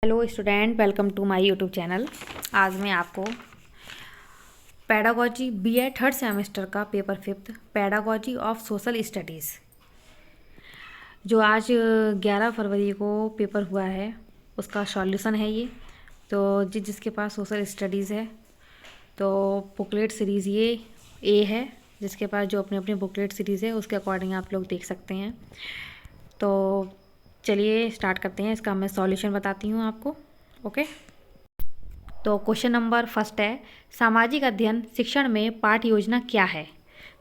Hello student, welcome to my YouTube channel. आज मैं आपको पेडागोजी बीए थर्ड सेमेस्टर का paper 5 pedagogy of social studies जो आज 11 फरवरी को पेपर हुआ है उसका सॉल्यूशन है ये। तो जिसके पास सोशल स्टडीज़ है तो बुकलेट सीरीज़ ये ए है, जिसके पास जो अपनी अपनी बुकलेट सीरीज़ है उसके अकॉर्डिंग आप लोग देख सकते हैं। तो चलिए स्टार्ट करते हैं। इसका मैं सॉल्यूशन बताती हूँ आपको। ओके, तो क्वेश्चन नंबर फर्स्ट है, सामाजिक अध्ययन शिक्षण में पाठ योजना क्या है?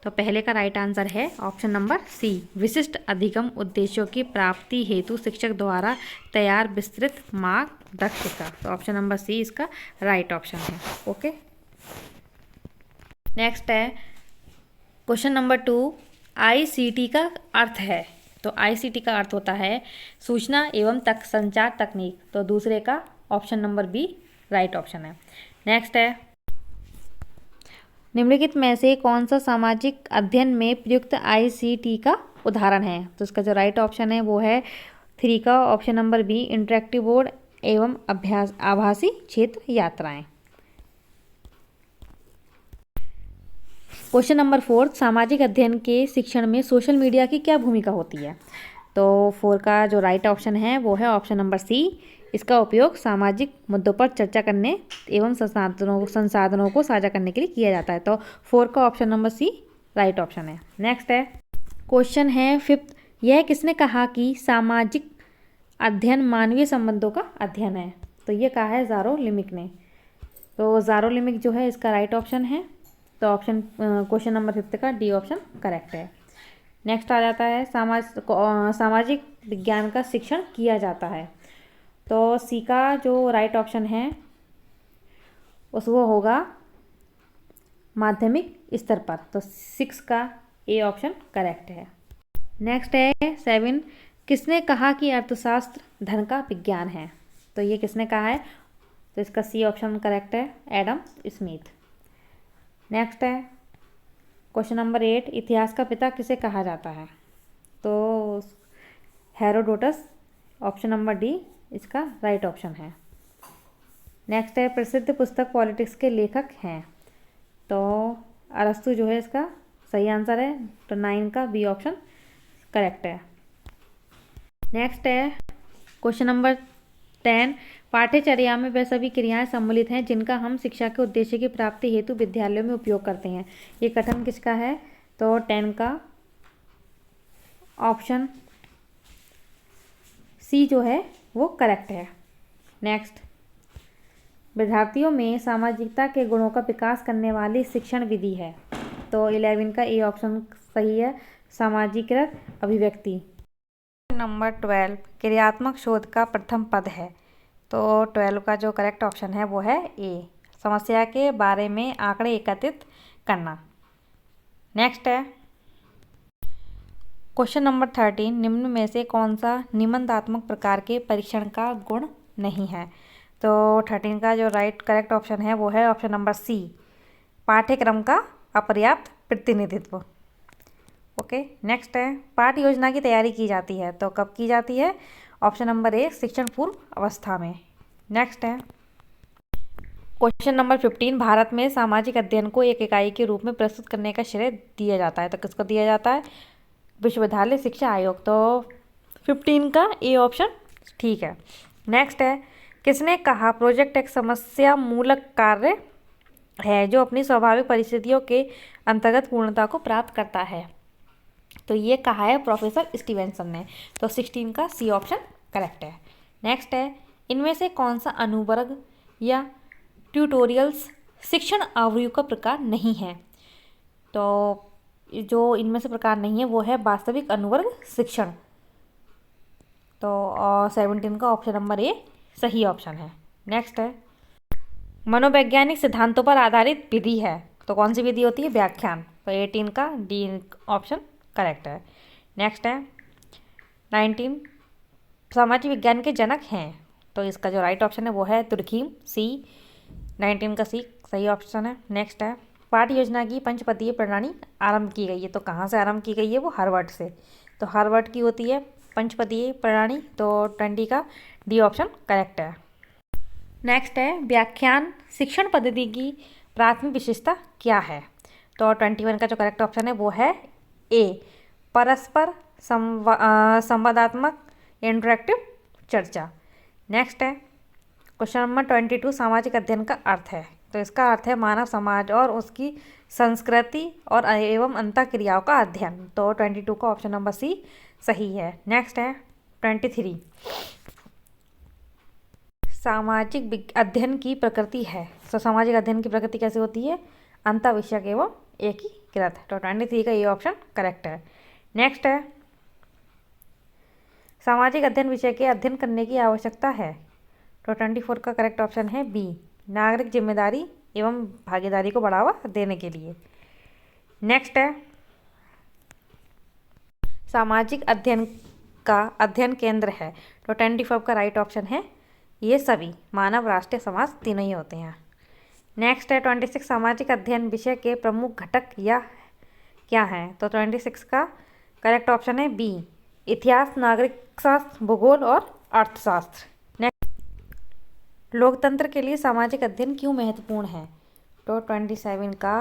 तो पहले का राइट आंसर है ऑप्शन नंबर सी, विशिष्ट अधिगम उद्देश्यों की प्राप्ति हेतु शिक्षक द्वारा तैयार विस्तृत मार्गदर्शिका। तो ऑप्शन नंबर सी इसका राइट ऑप्शन है। ओके, नेक्स्ट है क्वेश्चन नंबर 2, आईसीटी का अर्थ है। तो आईसीटी का अर्थ होता है सूचना एवं संचार तकनीक। तो दूसरे का option number B right option है। नेक्स्ट है, निम्नलिखित में से कौन सा सामाजिक अध्ययन में प्रयुक्त आईसीटी का उदाहरण है? तो इसका जो राइट ऑप्शन है वो है 3 का option number B, interactive board एवं अभ्यास आभासी क्षेत्र यात्राएं। क्वेश्चन नंबर 4, सामाजिक अध्ययन के शिक्षण में सोशल मीडिया की क्या भूमिका होती है? तो 4 का जो राइट ऑप्शन है वो है ऑप्शन नंबर सी, इसका उपयोग सामाजिक मुद्दों पर चर्चा करने एवं संसाधनों को साझा करने के लिए किया जाता है। तो 4 का option number C right option है। नेक्स्ट है क्वेश्चन है 5, यह किसने कहा कि सामाजिक अध्ययन मानवीय संबंधों का अध्ययन है? तो ये कहा है ज़ारोलिमिक ने। तो ज़ारोलिमिक जो है इसका राइट ऑप्शन है। तो ऑप्शन क्वेश्चन नंबर 5 का डी ऑप्शन करेक्ट है। नेक्स्ट आ जाता है सामाजिक विज्ञान का शिक्षण किया जाता है। तो सी का जो राइट ऑप्शन है वो होगा माध्यमिक स्तर पर। तो 6 का ए ऑप्शन करेक्ट है। नेक्स्ट है 7, किसने कहा कि अर्थशास्त्र धन का विज्ञान है? तो ये किसने कहा है? तो इसका सी ऑप्शन करेक्ट है, एडम स्मिथ। नेक्स्ट है क्वेश्चन नंबर 8, इतिहास का पिता किसे कहा जाता है? तो हेरोडोटस, ऑप्शन नंबर डी इसका राइट ऑप्शन है। नेक्स्ट है प्रसिद्ध पुस्तक पॉलिटिक्स के लेखक हैं? तो अरस्तु जो है इसका सही आंसर है। तो 9 का बी ऑप्शन करेक्ट है। नेक्स्ट है क्वेश्चन नंबर 10, पाठ्यचर्या में वे सभी क्रियाएं सम्मिलित हैं जिनका हम शिक्षा के उद्देश्य की प्राप्ति हेतु विद्यालयों में उपयोग करते हैं। ये कथन किसका है? तो 10 का ऑप्शन सी जो है वो करेक्ट है। नेक्स्ट, विद्यार्थियों में सामाजिकता के गुणों का विकास करने वाली शिक्षण विधि है? तो 11 का ए ऑप्शन सही है, सामाजिकृत अभिव्यक्ति। नंबर 12, क्रियात्मक शोध का प्रथम पद है? तो 12 का जो करेक्ट ऑप्शन है वो है ए, समस्या के बारे में आंकड़े एकत्रित करना। नेक्स्ट है क्वेश्चन नंबर 13, निम्न में से कौन सा निबंधात्मक प्रकार के परीक्षण का गुण नहीं है? तो 13 का जो करेक्ट ऑप्शन है वो है ऑप्शन नंबर सी, पाठ्यक्रम का अपर्याप्त प्रतिनिधित्व। ओके, नेक्स्ट है पाठ योजना की तैयारी की जाती है? तो कब की जाती है? ऑप्शन नंबर ए, शिक्षण पूर्व अवस्था में। नेक्स्ट है क्वेश्चन नंबर 15, भारत में सामाजिक अध्ययन को एक इकाई के रूप में प्रस्तुत करने का श्रेय दिया जाता है? तो किसको दिया जाता है? विश्वविद्यालय शिक्षा आयोग। तो 15 का ए ऑप्शन ठीक है। नेक्स्ट है किसने कहा प्रोजेक्ट एक समस्या मूलक कार्य है जो अपनी स्वाभाविक परिस्थितियों के अंतर्गत पूर्णता को प्राप्त करता है? तो ये कहा है प्रोफेसर स्टीवेंसन ने। तो 16 का सी ऑप्शन करेक्ट है। नेक्स्ट है इनमें से कौन सा अनुवर्ग या ट्यूटोरियल्स शिक्षण आवृत्ति का प्रकार नहीं है? तो जो इनमें से प्रकार नहीं है वो है वास्तविक अनुवर्ग शिक्षण। तो 17 का ऑप्शन नंबर ए सही ऑप्शन है। नेक्स्ट है मनोवैज्ञानिक सिद्धांतों पर आधारित विधि है? तो कौन सी विधि होती है? व्याख्यान। तो 18 का डी ऑप्शन करेक्ट है। नेक्स्ट है 19, सामाजिक विज्ञान के जनक हैं? तो इसका जो राइट ऑप्शन है वो है तुर्खीम, सी। 19 का सी सही ऑप्शन है। नेक्स्ट है पाठ्य योजना की पंचपदीय प्रणाली आरंभ की गई है? तो कहाँ से आरंभ की गई है? वो हार्वर्ड से। तो हार्वर्ड की होती है पंचपदीय प्रणाली। तो 20 का डी ऑप्शन करेक्ट है। नेक्स्ट है व्याख्यान शिक्षण पद्धति की प्राथमिक विशेषता क्या है। तो 21 का जो करेक्ट ऑप्शन है वो है ए, परस्पर संवादात्मक इंटरेक्टिव चर्चा। नेक्स्ट है क्वेश्चन नंबर 22 सामाजिक अध्ययन का अर्थ है। तो इसका अर्थ है मानव समाज और उसकी संस्कृति और एवं अंतःक्रियाओं का अध्ययन। तो 22 का ऑप्शन नंबर सी सही है। नेक्स्ट है 23 सामाजिक अध्ययन की प्रकृति है। तो सामाजिक अध्ययन की प्रकृति कैसे होती है, अंतःविषयक एवं एकीकृत। तो 23 का ये ऑप्शन करेक्ट है। नेक्स्ट है सामाजिक अध्ययन विषय के अध्ययन करने की आवश्यकता है। तो 24 का करेक्ट ऑप्शन है बी, नागरिक जिम्मेदारी एवं भागीदारी को बढ़ावा देने के लिए। नेक्स्ट है सामाजिक अध्ययन का अध्ययन केंद्र है। तो 25 का राइट ऑप्शन है ये सभी, मानव, राष्ट्रीय, समाज तीनों ही होते हैं। नेक्स्ट है 26 सामाजिक अध्ययन विषय के प्रमुख घटक या क्या हैं। तो 26 का करेक्ट ऑप्शन है बी, इतिहास, नागरिक शास्त्र, भूगोल और अर्थशास्त्र। नेक्स्ट लोकतंत्र के लिए सामाजिक अध्ययन क्यों महत्वपूर्ण है। तो 27 का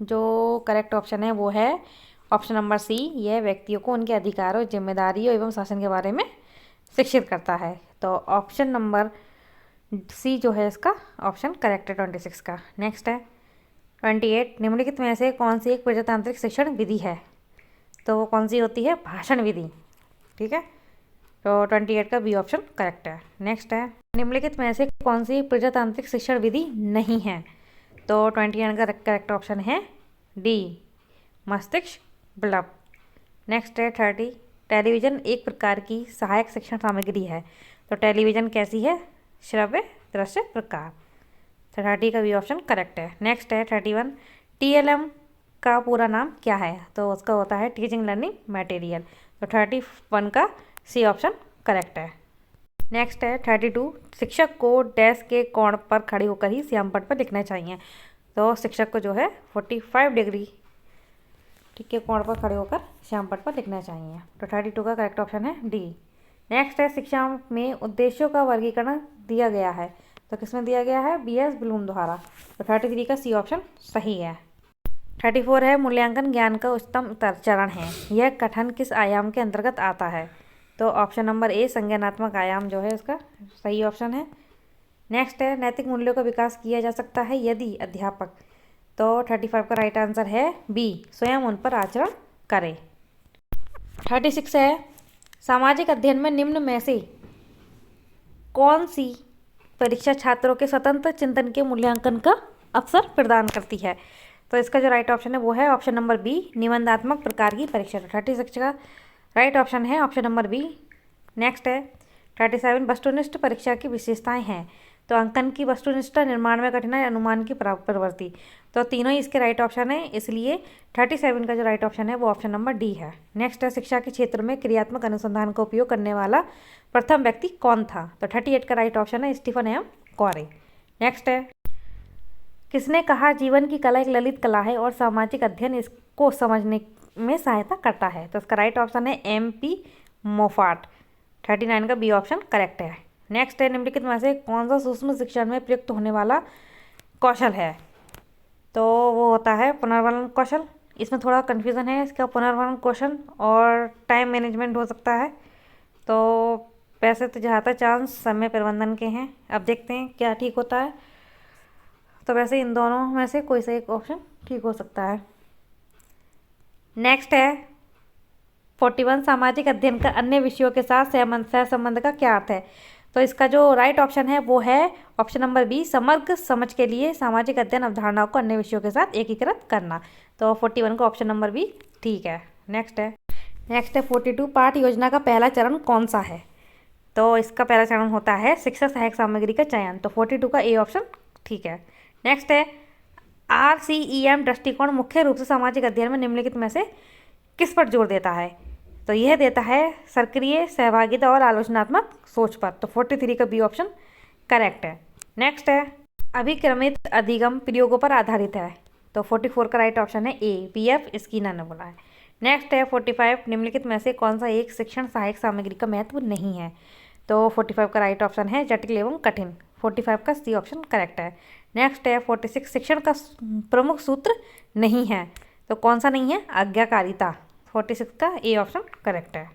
जो करेक्ट ऑप्शन है वो है ऑप्शन नंबर सी, यह व्यक्तियों को उनके अधिकारों, जिम्मेदारियों एवं शासन के बारे में शिक्षित करता है। तो ऑप्शन नंबर सी जो है इसका ऑप्शन करेक्ट है 26 का। नेक्स्ट है 28 निम्नलिखित में से कौन सी एक प्रजातांत्रिक शिक्षण विधि है। तो वो कौन सी होती है, भाषण विधि। ठीक है, तो 28 का बी ऑप्शन करेक्ट है। नेक्स्ट है निम्नलिखित में से कौन सी प्रजातांत्रिक शिक्षण विधि नहीं है। तो 21 का करेक्ट ऑप्शन है डी, मस्तिष्क बल्ब। नेक्स्ट है 30 टेलीविज़न एक प्रकार की सहायक शिक्षण सामग्री है। तो टेलीविज़न कैसी है, श्रव्य दृश्य प्रकार। तो 30 का भी ऑप्शन करेक्ट है। नेक्स्ट है 31 TLM का पूरा नाम क्या है। तो उसका होता है टीचिंग लर्निंग मटेरियल। तो 31 का सी ऑप्शन करेक्ट है। नेक्स्ट है 32 शिक्षक को डेस्क के कोण पर खड़े होकर ही श्यामपट्ट पर लिखना चाहिए। तो शिक्षक को जो है 45 डिग्री ठीक के कोण पर खड़े होकर श्यामपट्ट पर लिखना चाहिए। तो 32 का करेक्ट ऑप्शन है डी। नेक्स्ट है शिक्षा में उद्देश्यों का वर्गीकरण दिया गया है। तो किसमें दिया गया है, BS ब्लूम द्वारा। तो 33 का सी ऑप्शन सही है। 34 है मूल्यांकन ज्ञान का उच्चतम चरण है, यह कथन किस आयाम के अंतर्गत आता है। तो ऑप्शन नंबर ए, संज्ञानात्मक आयाम जो है इसका सही ऑप्शन है। नेक्स्ट है नैतिक मूल्यों का विकास किया जा सकता है यदि अध्यापक। तो 35 का राइट आंसर है बी, स्वयं उन पर आचरण करें। 36 है सामाजिक अध्ययन में निम्न में से कौन सी परीक्षा छात्रों के स्वतंत्र चिंतन के मूल्यांकन का अवसर प्रदान करती है। तो इसका जो राइट ऑप्शन है वो है ऑप्शन नंबर बी, निबंधात्मक प्रकार की परीक्षा। 36 का राइट ऑप्शन है ऑप्शन नंबर बी। नेक्स्ट है 37 वस्तुनिष्ठ परीक्षा की विशेषताएं हैं। तो अंकन की वस्तुनिष्ठता, निर्माण में कठिनाई, अनुमान की प्रवृत्ति। तो तीनों ही इसके राइट ऑप्शन है, इसलिए 37 का जो राइट ऑप्शन है वो ऑप्शन नंबर डी है। नेक्स्ट है शिक्षा के क्षेत्र में क्रियात्मक अनुसंधान का उपयोग करने वाला प्रथम व्यक्ति कौन था। तो 38 का राइट ऑप्शन है स्टीफन एम कॉरे। नेक्स्ट है किसने कहा जीवन की कला एक ललित कला है और सामाजिक अध्ययन इसको समझने में सहायता करता है। तो इसका राइट ऑप्शन है MP मोफाट। 39 का बी ऑप्शन करेक्ट है। नेक्स्ट है निम्नलिखित में से कौन सा सूक्ष्म शिक्षण में प्रयुक्त होने वाला कौशल है। तो वो होता है पुनर्वलन कौशल। इसमें थोड़ा कन्फ्यूज़न है, इसका पुनर्वलन कौशल और टाइम मैनेजमेंट हो सकता है। तो वैसे तो ज़्यादातर चांस समय प्रबंधन के हैं, अब देखते हैं क्या ठीक होता है। तो वैसे इन दोनों में से कोई सा एक ऑप्शन ठीक हो सकता है। नेक्स्ट है 41 सामाजिक अध्ययन का अन्य विषयों के साथ सहसंबंध का क्या अर्थ है। तो इसका जो राइट ऑप्शन है वो है ऑप्शन नंबर बी, समग्र समझ के लिए सामाजिक अध्ययन अवधारणाओं को अन्य विषयों के साथ एकीकृत करना। तो 41 का ऑप्शन नंबर बी ठीक है। नेक्स्ट है 42 पाठ योजना का पहला चरण कौन सा है। तो इसका पहला चरण होता है शिक्षा सहायक सामग्री का चयन। तो 42 का ए ऑप्शन ठीक है। नेक्स्ट है RCEM दृष्टिकोण मुख्य रूप से सामाजिक अध्ययन में निम्नलिखित में से किस पर जोर देता है। तो यह देता है सक्रिय सहभागिता और आलोचनात्मक सोच पर। तो 43 का बी ऑप्शन करेक्ट है। नेक्स्ट है अभिक्रमित अधिगम प्रयोगों पर आधारित है। तो 44 का राइट ऑप्शन है ए, BF स्किनर ने बोला है। नेक्स्ट है 45 निम्नलिखित में से कौन सा एक शिक्षण सहायक सामग्री का महत्व नहीं है। तो 45 का राइट ऑप्शन है जटिल एवं कठिन। 45 का सी ऑप्शन करेक्ट है। नेक्स्ट है 46, शिक्षण का प्रमुख सूत्र नहीं है, तो कौन सा नहीं है? आज्ञाकारिता। 46 का ए ऑप्शन करेक्ट है।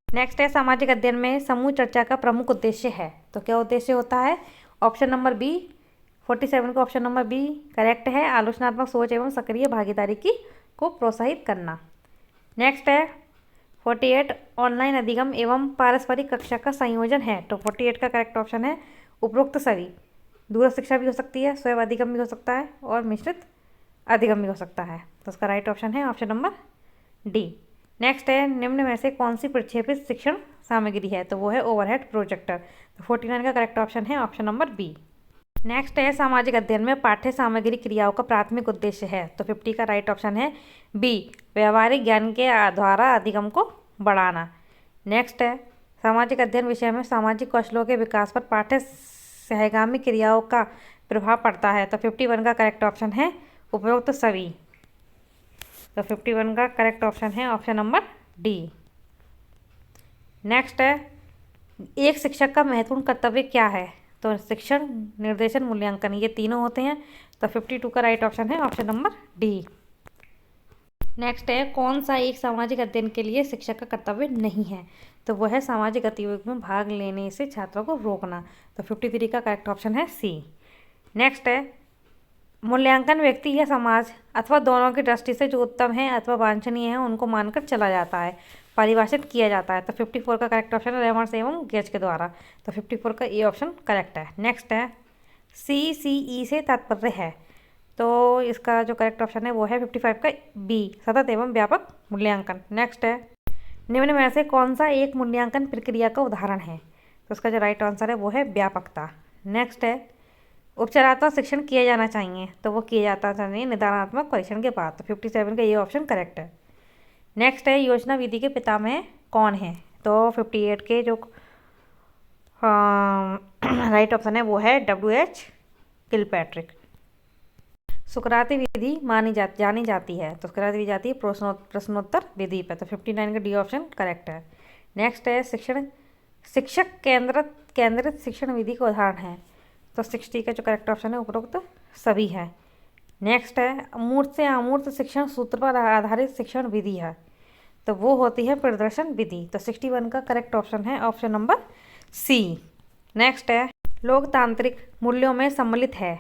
नेक्स्ट है सामाजिक अध्ययन में समूह चर्चा का प्रमुख उद्देश्य है, तो क्या उद्देश्य होता है? ऑप्शन नंबर बी, 47 का ऑप्शन नंबर बी करेक्ट है, आलोचनात्मक सोच एवं सक्रिय भागीदारी को प्रोत्साहित करना। नेक्स्ट है 48, ऑनलाइन अधिगम एवं पारस्परिक कक्षा का संयोजन है, तो 48 का करेक्ट ऑप्शन है उपरोक्त सभी। दूरस्थ शिक्षा भी हो सकती है, स्वयं अधिगम भी हो सकता है और मिश्रित अधिगम भी हो सकता है, तो उसका राइट ऑप्शन है ऑप्शन नंबर डी। नेक्स्ट है निम्न में से कौन सी प्रक्षेपित शिक्षण सामग्री है, तो वो है ओवरहेड प्रोजेक्टर, तो 49 का करेक्ट ऑप्शन है ऑप्शन नंबर बी। नेक्स्ट है सामाजिक अध्ययन में पाठ्य सामग्री क्रियाओं का प्राथमिक उद्देश्य है, तो 50 का राइट ऑप्शन है बी, व्यवहारिक ज्ञान के द्वारा अधिगम को बढ़ाना। नेक्स्ट है सामाजिक अध्ययन विषय में सामाजिक कौशलों के विकास पर पाठ्य सहगामी क्रियाओं का प्रभाव पड़ता है, तो 51 का करेक्ट ऑप्शन है उपरोक्त सभी, तो 51 का करेक्ट ऑप्शन है ऑप्शन नंबर डी। नेक्स्ट है एक शिक्षक का महत्वपूर्ण कर्तव्य क्या है, तो शिक्षण, निर्देशन, मूल्यांकन, ये तीनों होते हैं, तो 52 का राइट ऑप्शन है ऑप्शन नंबर डी। नेक्स्ट है कौन सा एक सामाजिक अध्ययन के लिए शिक्षक का कर्तव्य नहीं है, तो वह है सामाजिक गतिविधियों में भाग लेने से छात्रों को रोकना, तो 53 का करेक्ट ऑप्शन है सी। नेक्स्ट है मूल्यांकन व्यक्ति या समाज अथवा दोनों की दृष्टि से जो उत्तम है अथवा वांछनीय है उनको मानकर चला जाता है, परिभाषित किया जाता है, तो 54 का करेक्ट ऑप्शन है रेमर्स एवं गेज के द्वारा, तो 54 का ए ऑप्शन करेक्ट है। नेक्स्ट है CCE से तात्पर्य है, तो इसका जो करेक्ट ऑप्शन है वो है 55 का बी, सतत एवं व्यापक मूल्यांकन। नेक्स्ट है निम्न में से कौन सा एक मूल्यांकन प्रक्रिया का उदाहरण है, तो उसका जो राइट आंसर है वो है व्यापकता। नेक्स्ट है उपचारात्मक शिक्षण किया जाना चाहिए, तो वो किया जाता चाहिए निदानात्मक परीक्षण के बाद, तो 57 का ये ऑप्शन करेक्ट है। नेक्स्ट है योजना विधि के पितामह कौन है, तो 58 के जो राइट ऑप्शन है वो है WH किलपैट्रिक। सुकराती विधि जानी जाती है, तो सुकराती विधि जाती है प्रश्नोत्तर विधि पर, तो 59 का डी ऑप्शन करेक्ट है। नेक्स्ट है शिक्षक केंद्रित शिक्षण विधि का उदाहरण है, तो 60 का जो करेक्ट ऑप्शन है उपरोक्त सभी है। नेक्स्ट है अमूर्त से अमूर्त शिक्षण सूत्र पर आधारित शिक्षण विधि है, तो वो होती है प्रदर्शन विधि, तो 61 का करेक्ट ऑप्शन है ऑप्शन नंबर सी। नेक्स्ट है लोकतांत्रिक मूल्यों में सम्मिलित है,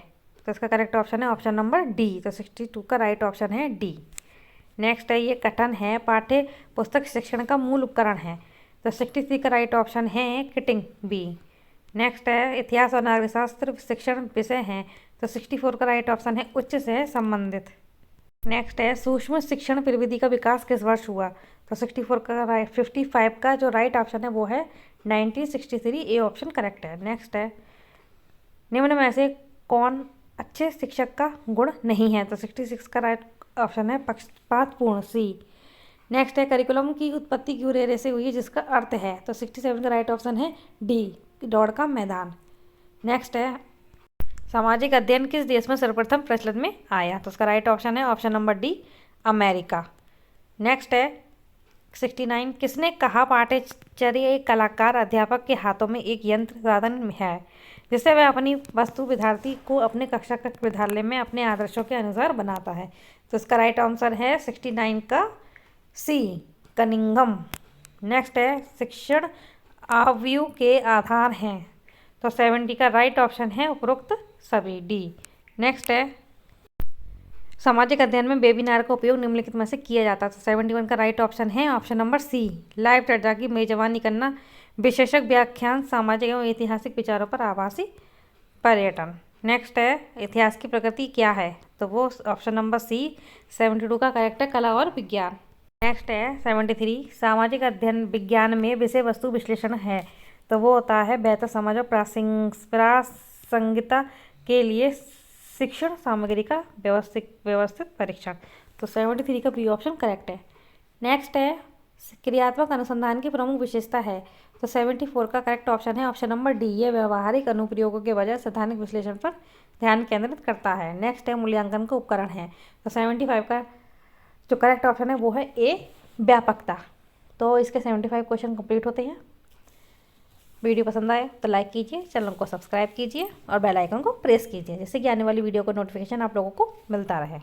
तो इसका करेक्ट ऑप्शन है ऑप्शन नंबर डी, तो 62 का राइट ऑप्शन है डी। नेक्स्ट है ये कथन है पाठ्य पुस्तक शिक्षण का मूल उपकरण है, तो 63 का राइट ऑप्शन है किटिंग बी। नेक्स्ट है इतिहास और नागरिक शास्त्र शिक्षण विषय हैं, तो 64 का राइट ऑप्शन है उच्च से संबंधित। नेक्स्ट है सूक्ष्म शिक्षण प्रविधि का विकास किस वर्ष हुआ, तो 55 का जो राइट ऑप्शन है वो है 1963, ए ऑप्शन करेक्ट है। नेक्स्ट है निम्न में से कौन अच्छे शिक्षक का गुण नहीं है, तो 66 का राइट ऑप्शन है पक्षपातपूर्ण सी। नेक्स्ट है करिकुलम की उत्पत्ति क्यों रेरे से हुई जिसका अर्थ है, तो 67 का राइट ऑप्शन है डी, दौड़ का मैदान। नेक्स्ट है सामाजिक अध्ययन किस देश में सर्वप्रथम प्रचलित में आया, तो उसका राइट ऑप्शन है option number D, America. Next है 69 किसने कहा पाठ्यचर्या एक कलाकार अध्यापक के हाथों में एक यंत्र साधन है जिससे वह अपनी वस्तु विद्यार्थी को अपने कक्षा विद्यालय में अपने आदर्शों के अनुसार बनाता है, तो इसका राइट आंसर है 69 का सी, कनिंघम। नेक्स्ट है शिक्षण आयु के आधार हैं, तो 70 का राइट ऑप्शन है उपरोक्त सभी डी। नेक्स्ट है सामाजिक अध्ययन में वेबिनार का उपयोग निम्नलिखित में से किया जाता है, तो 71 का राइट ऑप्शन है ऑप्शन नंबर सी, लाइव चर्चा की मेजबानी करना, विशेषज्ञ व्याख्यान, सामाजिक एवं ऐतिहासिक विचारों पर आभासी पर्यटन। नेक्स्ट है इतिहास की प्रकृति क्या है, तो वो ऑप्शन नंबर सी 72 का करेक्ट है कला और विज्ञान। नेक्स्ट है 73 सामाजिक अध्ययन विज्ञान में विषय वस्तु विश्लेषण है, तो वो होता है बेहतर समझ और प्रासंगिकता के लिए शिक्षण सामग्री का व्यवस्थित परीक्षण, तो 73 का बी ऑप्शन करेक्ट है। नेक्स्ट है क्रियात्मक अनुसंधान की प्रमुख विशेषता है, तो 74 का करेक्ट ऑप्शन है ऑप्शन नंबर डी, ये व्यवहारिक अनुप्रयोगों के बजाय सैद्धांतिक विश्लेषण पर ध्यान केंद्रित करता है। नेक्स्ट है मूल्यांकन का उपकरण है, तो 75 का जो करेक्ट ऑप्शन है वो है ए, व्यापकता। तो इसके 75 क्वेश्चन कंप्लीट होते हैं। वीडियो पसंद आए तो लाइक कीजिए, चैनल को सब्सक्राइब कीजिए और बेल आइकन को प्रेस कीजिए, जिससे कि आने वाली वीडियो का नोटिफिकेशन आप लोगों को मिलता रहे।